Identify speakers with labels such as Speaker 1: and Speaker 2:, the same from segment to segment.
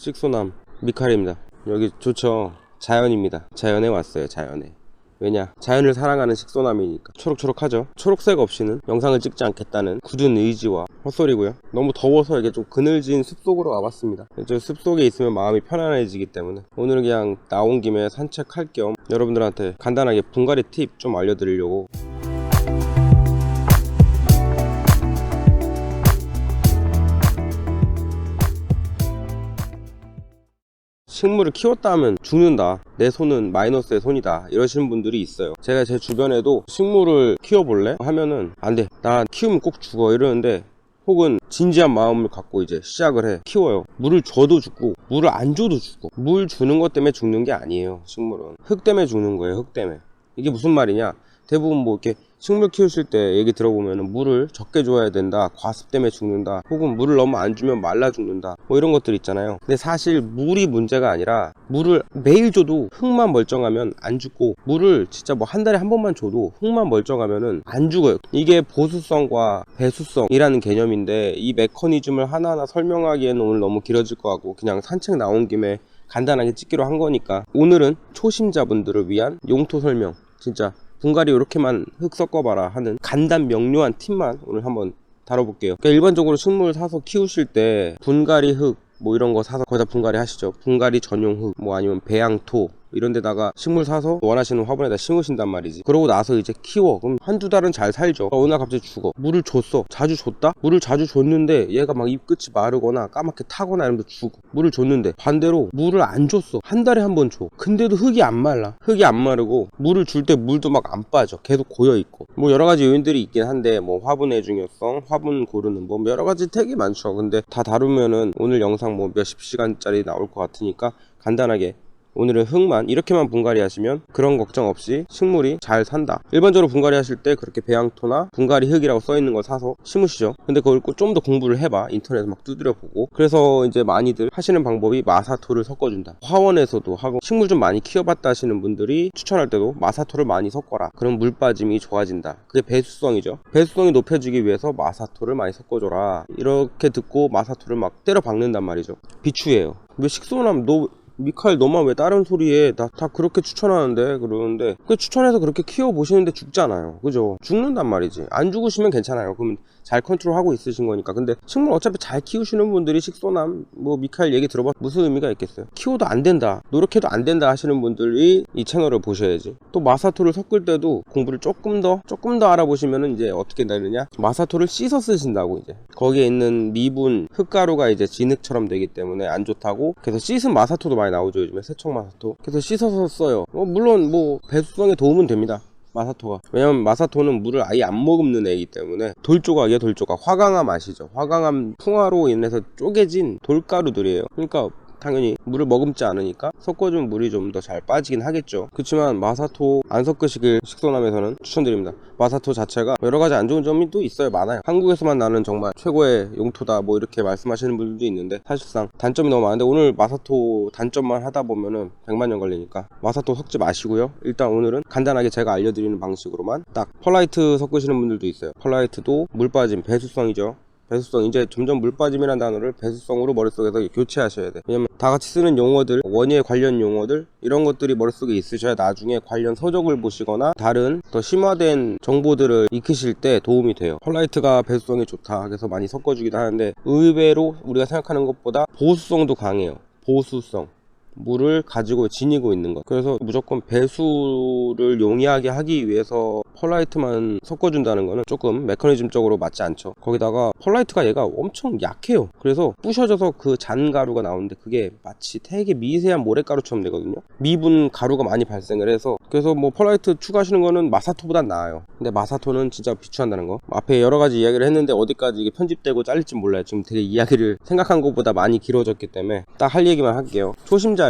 Speaker 1: 식소남 미칼입니다. 여기 좋죠. 자연입니다. 자연에 왔어요. 자연에. 왜냐, 자연을 사랑하는 식소남이니까. 초록초록하죠. 초록색 없이는 영상을 찍지 않겠다는 굳은 의지와 헛소리고요. 너무 더워서 이게 좀 그늘진 숲속으로 와봤습니다. 저 숲속에 있으면 마음이 편안해지기 때문에 오늘은 그냥 나온 김에 산책할 겸 여러분들한테 간단하게 분갈이 팁 좀 알려드리려고. 식물을 키웠다 하면 죽는다, 내 손은 마이너스의 손이다, 이러시는 분들이 있어요. 제가 제 주변에도 식물을 키워볼래? 하면은 안돼, 나 키우면 꼭 죽어, 이러는데, 혹은 진지한 마음을 갖고 이제 시작을 해. 키워요. 물을 줘도 죽고 물을 안 줘도 죽고. 물 주는 것 때문에 죽는 게 아니에요. 식물은 흙 때문에 죽는 거예요. 흙 때문에. 이게 무슨 말이냐, 대부분 뭐 이렇게 식물 키우실 때 얘기 들어보면 물을 적게 줘야 된다, 과습 때문에 죽는다, 혹은 물을 너무 안 주면 말라 죽는다, 뭐 이런 것들 있잖아요. 근데 사실 물이 문제가 아니라, 물을 매일 줘도 흙만 멀쩡하면 안 죽고, 물을 진짜 뭐 한 달에 한 번만 줘도 흙만 멀쩡하면은 안 죽어요. 이게 보수성과 배수성이라는 개념인데, 이 메커니즘을 하나하나 설명하기에는 오늘 너무 길어질 것 같고, 그냥 산책 나온 김에 간단하게 찍기로 한 거니까, 오늘은 초심자분들을 위한 용토 설명, 진짜 분갈이 이렇게만 흙 섞어봐라 하는 간단 명료한 팁만 오늘 한번 다뤄볼게요. 그러니까 일반적으로 식물 사서 키우실 때 분갈이 흙 뭐 이런 거 사서 거기다 분갈이 하시죠. 분갈이 전용 흙 뭐 아니면 배양토 이런 데다가 식물 사서 원하시는 화분에다 심으신단 말이지. 그러고 나서 이제 키워. 그럼 한두 달은 잘 살죠. 어느 날 갑자기 죽어. 물을 줬어. 자주 줬다? 물을 자주 줬는데 얘가 막 잎끝이 마르거나 까맣게 타거나 이러면서 죽어. 물을 줬는데 반대로 물을 안 줬어. 한 달에 한 번 줘. 근데도 흙이 안 말라. 흙이 안 마르고 물을 줄 때 물도 막 안 빠져. 계속 고여있고. 뭐 여러 가지 요인들이 있긴 한데, 뭐 화분의 중요성, 화분 고르는 법, 여러 가지 되게 많죠. 근데 다 다루면은 오늘 영상 뭐 몇십 시간짜리 나올 것 같으니까 간단하게 오늘은 흙만 이렇게만 분갈이 하시면 그런 걱정 없이 식물이 잘 산다. 일반적으로 분갈이 하실 때 그렇게 배양토나 분갈이 흙이라고 써있는 걸 사서 심으시죠. 근데 그걸 좀 더 공부를 해봐. 인터넷에 막 두드려 보고. 그래서 이제 많이들 하시는 방법이 마사토를 섞어준다. 화원에서도 하고, 식물 좀 많이 키워봤다 하시는 분들이 추천할 때도 마사토를 많이 섞어라. 그럼 물 빠짐이 좋아진다. 그게 배수성이죠. 배수성이 높여지기 위해서 마사토를 많이 섞어줘라. 이렇게 듣고 마사토를 막 때려 박는단 말이죠. 비추예요. 왜 식소남 미카엘 너만 왜 다른 소리에, 나 다 그렇게 추천하는데, 그러는데 그 추천해서 그렇게 키워보시는데 죽잖아요. 그죠? 죽는단 말이지. 안 죽으시면 괜찮아요. 그러면 잘 컨트롤하고 있으신 거니까. 근데 식물 어차피 잘 키우시는 분들이 식소남 뭐 미카엘 얘기 들어봐 무슨 의미가 있겠어요. 키워도 안 된다, 노력해도 안 된다 하시는 분들이 이 채널을 보셔야지. 또 마사토를 섞을 때도 공부를 조금 더 알아보시면은 이제 어떻게 되느냐, 마사토를 씻어 쓰신다고. 이제 거기에 있는 미분 흙가루가 이제 진흙처럼 되기 때문에 안 좋다고. 그래서 씻은 마사토도 많이 나오죠, 요즘에. 세척 마사토. 그래서 씻어서 써요. 물론 뭐 배수성에 도움은 됩니다, 마사토가. 왜냐면 마사토는 물을 아예 안 머금는 애이기 때문에. 돌조각이에요, 돌조각. 화강암 아시죠? 화강암 풍화로 인해서 쪼개진 돌가루들이에요. 그러니까 당연히 물을 머금지 않으니까 섞어준 물이 좀 더 잘 빠지긴 하겠죠. 그렇지만 마사토 안 섞으시길 식소남에서는 추천드립니다. 마사토 자체가 여러 가지 안 좋은 점이 또 있어요. 많아요. 한국에서만 나는 정말 최고의 용토다 뭐 이렇게 말씀하시는 분들도 있는데, 사실상 단점이 너무 많은데, 오늘 마사토 단점만 하다 보면은 100만 년 걸리니까 마사토 섞지 마시고요. 일단 오늘은 간단하게 제가 알려드리는 방식으로만 딱. 펄라이트 섞으시는 분들도 있어요. 펄라이트도 물 빠짐, 배수성이죠. 배수성, 이제 점점 물빠짐이라는 단어를 배수성으로 머릿속에서 교체하셔야 돼. 왜냐면 다 같이 쓰는 용어들, 원예 관련 용어들, 이런 것들이 머릿속에 있으셔야 나중에 관련 서적을 보시거나 다른 더 심화된 정보들을 익히실 때 도움이 돼요. 펄라이트가 배수성이 좋다, 그래서 많이 섞어주기도 하는데, 의외로 우리가 생각하는 것보다 보수성도 강해요. 보수성, 물을 가지고 지니고 있는 것. 그래서 무조건 배수를 용이하게 하기 위해서 펄라이트만 섞어준다는 거는 조금 메커니즘적으로 맞지 않죠. 거기다가 펄라이트가 얘가 엄청 약해요. 그래서 부셔져서 그 잔 가루가 나오는데 그게 마치 되게 미세한 모래가루처럼 되거든요. 미분 가루가 많이 발생을 해서. 그래서 뭐 펄라이트 추가하시는 거는 마사토보단 나아요. 근데 마사토는 진짜 비추한다는 거. 앞에 여러 가지 이야기를 했는데 어디까지 이게 편집되고 잘릴지 몰라요. 지금 되게 이야기를 생각한 것보다 많이 길어졌기 때문에 딱 할 얘기만 할게요. 초심자용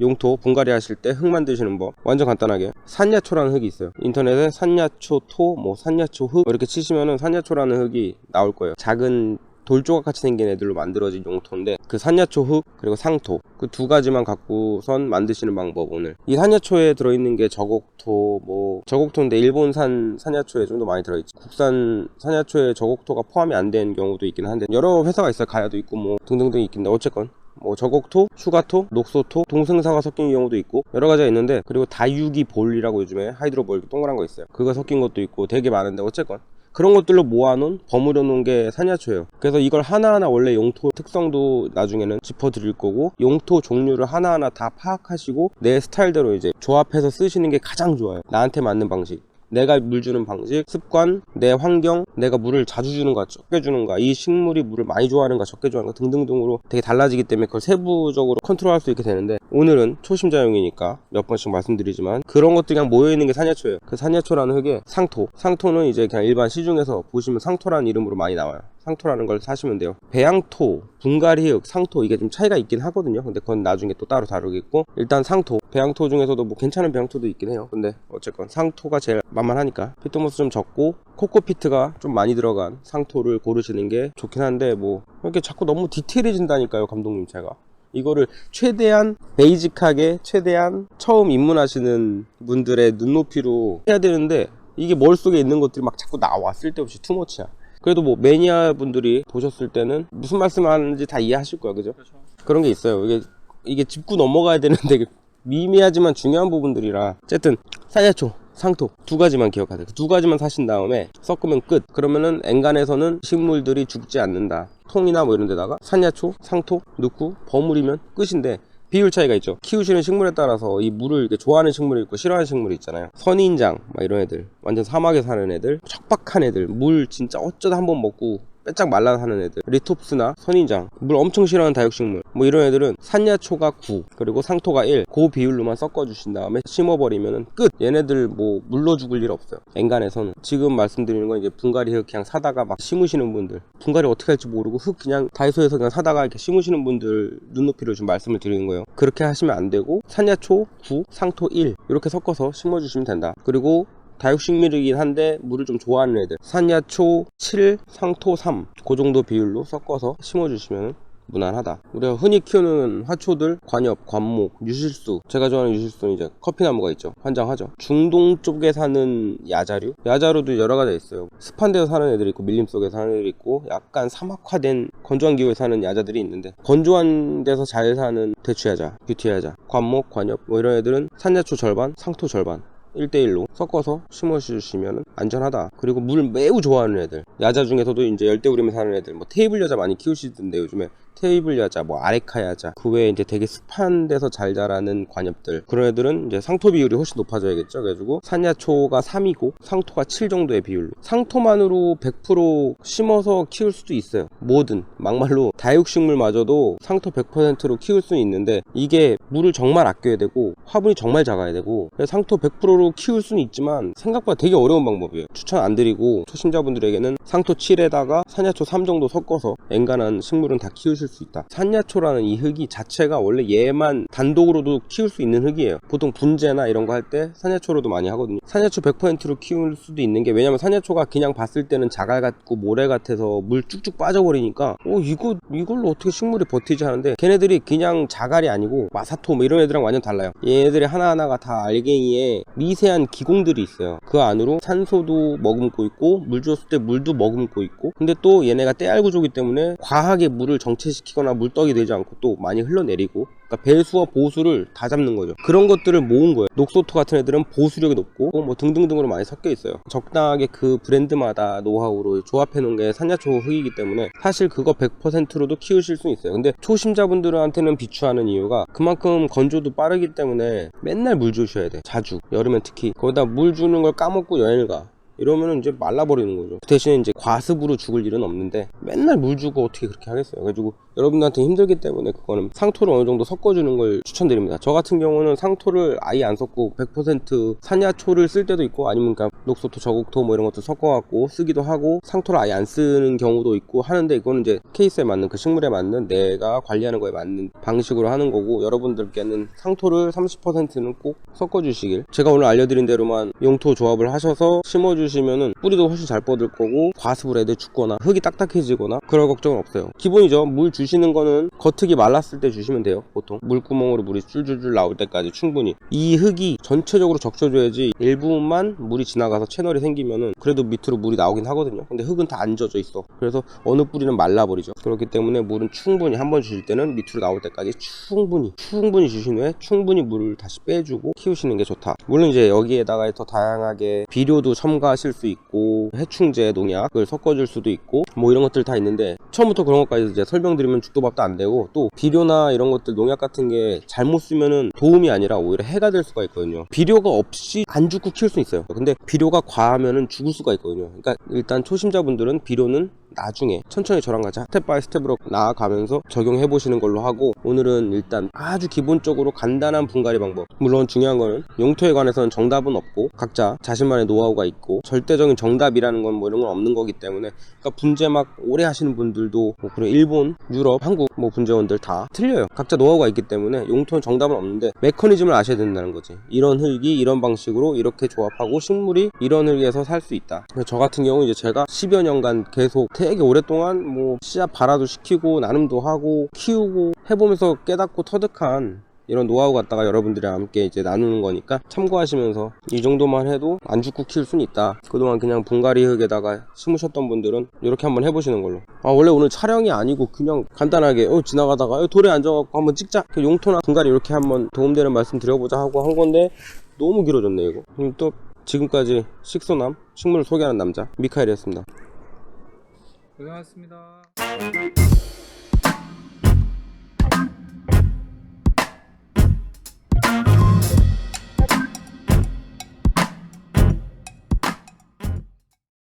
Speaker 1: 용토 분갈이 하실 때 흙 만드시는 법 완전 간단하게. 산야초라는 흙이 있어요. 인터넷에 산야초토, 뭐 산야초 흙 이렇게 치시면은 산야초라는 흙이 나올 거예요. 작은 돌조각 같이 생긴 애들로 만들어진 용토인데, 그 산야초 흙 그리고 상토, 그 두 가지만 갖고선 만드시는 방법. 오늘 이 산야초에 들어있는 게 저곡토, 뭐 저곡토인데 일본산 산야초에 좀 더 많이 들어있지. 국산 산야초에 저곡토가 포함이 안 된 경우도 있긴 한데, 여러 회사가 있어요. 가야도 있고 뭐 등등등 있긴데, 어쨌건 뭐 저곡토, 슈가토, 녹소토, 동승사가 섞인 경우도 있고 여러 가지가 있는데, 그리고 다유기 볼이라고 요즘에 하이드로볼 동그란 거 있어요. 그거 섞인 것도 있고 되게 많은데, 어쨌건 그런 것들로 모아놓은, 버무려 놓은 게 산야초예요. 그래서 이걸 하나하나 원래 용토 특성도 나중에는 짚어드릴 거고, 용토 종류를 하나하나 다 파악하시고 내 스타일대로 이제 조합해서 쓰시는 게 가장 좋아요. 나한테 맞는 방식, 내가 물 주는 방식, 습관, 내 환경, 내가 물을 자주 주는가 적게 주는가, 이 식물이 물을 많이 좋아하는가 적게 좋아하는가 등등등으로 되게 달라지기 때문에 그걸 세부적으로 컨트롤할 수 있게 되는데, 오늘은 초심자용이니까 몇 번씩 말씀드리지만 그런 것들이 그냥 모여있는 게 산야초예요. 그 산야초라는 흙에 상토는 이제 그냥 일반 시중에서 보시면 상토라는 이름으로 많이 나와요. 상토라는 걸 사시면 돼요. 배양토, 분갈이흙, 상토, 이게 좀 차이가 있긴 하거든요. 근데 그건 나중에 또 따로 다루겠고, 일단 상토, 배양토 중에서도 뭐 괜찮은 배양토도 있긴 해요. 근데 어쨌건 상토가 제일 만만하니까 피톤모스 좀 적고 코코피트가 좀 많이 들어간 상토를 고르시는 게 좋긴 한데, 뭐 이렇게 자꾸 너무 디테일해진다니까요, 감독님. 제가 이거를 최대한 베이직하게, 최대한 처음 입문하시는 분들의 눈높이로 해야 되는데, 이게 머릿속에 있는 것들이 막 자꾸 나와. 쓸데없이 투머치야. 그래도 뭐 매니아 분들이 보셨을 때는 무슨 말씀 하는지 다 이해하실 거야, 그죠? 그렇죠. 그런 게 있어요. 이게 짚고 넘어가야 되는데 미미하지만 중요한 부분들이라. 어쨌든 산야초, 상토 두 가지만 기억하세요. 그 두 가지만 사신 다음에 섞으면 끝. 그러면은 엔간에서는 식물들이 죽지 않는다. 통이나 뭐 이런 데다가 산야초, 상토 넣고 버무리면 끝인데, 비율 차이가 있죠. 키우시는 식물에 따라서 이 물을 이렇게 좋아하는 식물이 있고 싫어하는 식물이 있잖아요. 선인장 막 이런 애들, 완전 사막에 사는 애들, 척박한 애들, 물 진짜 어쩌다 한번 먹고 빼짝 말라 사는 애들, 리톱스나 선인장, 물 엄청 싫어하는 다육식물, 뭐 이런 애들은 산야초가 9 그리고 상토가 1, 그 비율로만 섞어 주신 다음에 심어버리면 끝. 얘네들 뭐 물러 죽을 일 없어요, 엔간에서는. 지금 말씀드리는 건 이제 분갈이 흙 그냥 사다가 막 심으시는 분들, 분갈이 어떻게 할지 모르고 흙 그냥 다이소에서 그냥 사다가 이렇게 심으시는 분들 눈높이로 좀 말씀을 드리는 거예요. 그렇게 하시면 안 되고, 산야초 9, 상토 1 이렇게 섞어서 심어주시면 된다. 그리고 다육식물이긴 한데 물을 좀 좋아하는 애들, 산야초 7, 상토 3, 그 정도 비율로 섞어서 심어주시면 무난하다. 우리가 흔히 키우는 화초들, 관엽, 관목, 유실수, 제가 좋아하는 유실수는 이제 커피나무가 있죠. 환장하죠. 중동 쪽에 사는 야자류도 여러 가지 있어요. 습한 데서 사는 애들이 있고, 밀림 속에 사는 애들이 있고, 약간 사막화된 건조한 기후에 사는 야자들이 있는데, 건조한 데서 잘 사는 대추야자, 뷰티야자, 관목, 관엽 뭐 이런 애들은 산야초 절반, 상토 절반 1대1로 섞어서 심어주시면 안전하다. 그리고 물 매우 좋아하는 애들, 야자 중에서도 이제 열대우림에 사는 애들, 뭐 테이블 야자 많이 키우시던데 요즘에 테이블 야자, 뭐 아레카 야자, 그 외에 이제 되게 습한 데서 잘 자라는 관엽들, 그런 애들은 이제 상토 비율이 훨씬 높아져야겠죠. 그래가지고 산야초가 3이고 상토가 7 정도의 비율로, 상토만으로 100% 심어서 키울 수도 있어요. 뭐든 막말로 다육식물마저도 상토 100%로 키울 수는 있는데, 이게 물을 정말 아껴야 되고 화분이 정말 작아야 되고, 상토 100%로 키울 수는 있지만 생각보다 되게 어려운 방법이에요. 추천 안 드리고, 초심자분들에게는 상토 7에다가 산야초 3 정도 섞어서 엔간한 식물은 다 키우실 수 있다. 산야초라는 이 흙이 자체가 원래 얘만 단독으로도 키울 수 있는 흙이에요. 보통 분재나 이런 거 할 때 산야초로도 많이 하거든요. 산야초 100%로 키울 수도 있는 게, 왜냐면 산야초가 그냥 봤을 때는 자갈 같고 모래 같아서 물 쭉쭉 빠져버리니까 이걸로 어떻게 식물이 버티지 하는데, 걔네들이 그냥 자갈이 아니고 마사토 뭐 이런 애들이랑 완전 달라요. 얘네들이 하나하나가 다 알갱이에 미세한 기공들이 있어요. 그 안으로 산소도 머금고 있고, 물 줬을 때 물도 머금고 있고, 근데 또 얘네가 때알 구조이기 때문에 과하게 물을 정체시키거나 물떡이 되지 않고 또 많이 흘러내리고, 그러니까 배수와 보수를 다 잡는 거죠. 그런 것들을 모은 거예요. 녹소토 같은 애들은 보수력이 높고 뭐 등등등으로 많이 섞여 있어요. 적당하게 그 브랜드마다 노하우로 조합해 놓은 게 산야초 흙이기 때문에 사실 그거 100%로도 키우실 수 있어요. 근데 초심자분들한테는 비추하는 이유가, 그만큼 건조도 빠르기 때문에 맨날 물 주셔야 돼. 자주. 여름엔 특히. 거기다 물 주는 걸 까먹고 여행을 가. 이러면은 이제 말라버리는 거죠. 그 대신에 이제 과습으로 죽을 일은 없는데, 맨날 물 주고 어떻게 그렇게 하겠어요. 그래가지고 여러분들한테 힘들기 때문에 그거는 상토를 어느 정도 섞어주는 걸 추천드립니다. 저 같은 경우는 상토를 아예 안 섞고 100% 산야초를 쓸 때도 있고, 아니면 그러니까 녹소토, 저곡토 뭐 이런 것도 섞어갖고 쓰기도 하고, 상토를 아예 안 쓰는 경우도 있고 하는데, 이거는 이제 케이스에 맞는, 그 식물에 맞는, 내가 관리하는 거에 맞는 방식으로 하는 거고, 여러분들께는 상토를 30%는 꼭 섞어주시길. 제가 오늘 알려드린 대로만 용토 조합을 하셔서 심어주시면은 뿌리도 훨씬 잘 뻗을 거고, 과습을 애들 죽거나 흙이 딱딱해지거나 그럴 걱정은 없어요. 기본이죠. 물 주시는 거는 겉흙이 말랐을 때 주시면 돼요. 보통 물구멍으로 물이 줄줄줄 나올 때까지 충분히. 이 흙이 전체적으로 적셔줘야지 일부분만 물이 지나가서 채널이 생기면은 그래도 밑으로 물이 나오긴 하거든요. 근데 흙은 다 안 젖어 있어. 그래서 어느 뿌리는 말라버리죠. 그렇기 때문에 물은 충분히 한 번 주실 때는 밑으로 나올 때까지 충분히 주신 후에 충분히 물을 다시 빼주고 키우시는 게 좋다. 물론 이제 여기에다가 더 다양하게 비료도 첨가하실 수 있고 해충제 농약을 섞어줄 수도 있고 뭐 이런 것들 다 있는데, 처음부터 그런 것까지 이제 설명드리면 죽도 밥도 안 되고, 또 비료나 이런 것들 농약 같은 게 잘못 쓰면은 도움이 아니라 오히려 해가 될 수가 있거든요. 비료가 없이 안 죽고 키울 수 있어요. 근데 비료가 과하면은 죽을 수가 있거든요. 그러니까 일단 초심자분들은 비료는 나중에 천천히 저랑 같이 스텝 바이 스텝으로 나아가면서 적용해 보시는 걸로 하고, 오늘은 일단 아주 기본적으로 간단한 분갈이 방법, 물론 중요한 거는 용토에 관해서는 정답은 없고 각자 자신만의 노하우가 있고 절대적인 정답이라는 건 뭐 이런 건 없는 거기 때문에, 그러니까 분재 막 오래 하시는 분들도 뭐 그런 일본, 유럽, 한국 뭐 분재원들 다 틀려요. 각자 노하우가 있기 때문에 용토는 정답은 없는데 메커니즘을 아셔야 된다는 거지. 이런 흙이 이런 방식으로 이렇게 조합하고 식물이 이런 흙에서 살 수 있다. 저 같은 경우 이제 제가 10여 년간 계속 되게 오랫동안 뭐 씨앗 발화도 시키고 나눔도 하고 키우고 해보면서 깨닫고 터득한 이런 노하우 갖다가 여러분들이랑 함께 이제 나누는 거니까 참고하시면서 이 정도만 해도 안 죽고 키울 수는 있다. 그동안 그냥 분갈이 흙에다가 심으셨던 분들은 이렇게 한번 해보시는 걸로. 원래 오늘 촬영이 아니고 그냥 간단하게 지나가다가 돌에 앉아갖고 한번 찍자, 용토나 분갈이 이렇게 한번 도움되는 말씀 드려보자 하고 한 건데 너무 길어졌네 이거. 그럼 또 지금까지 식소남 식물을 소개하는 남자 미카엘이었습니다.
Speaker 2: 고생하셨습니다.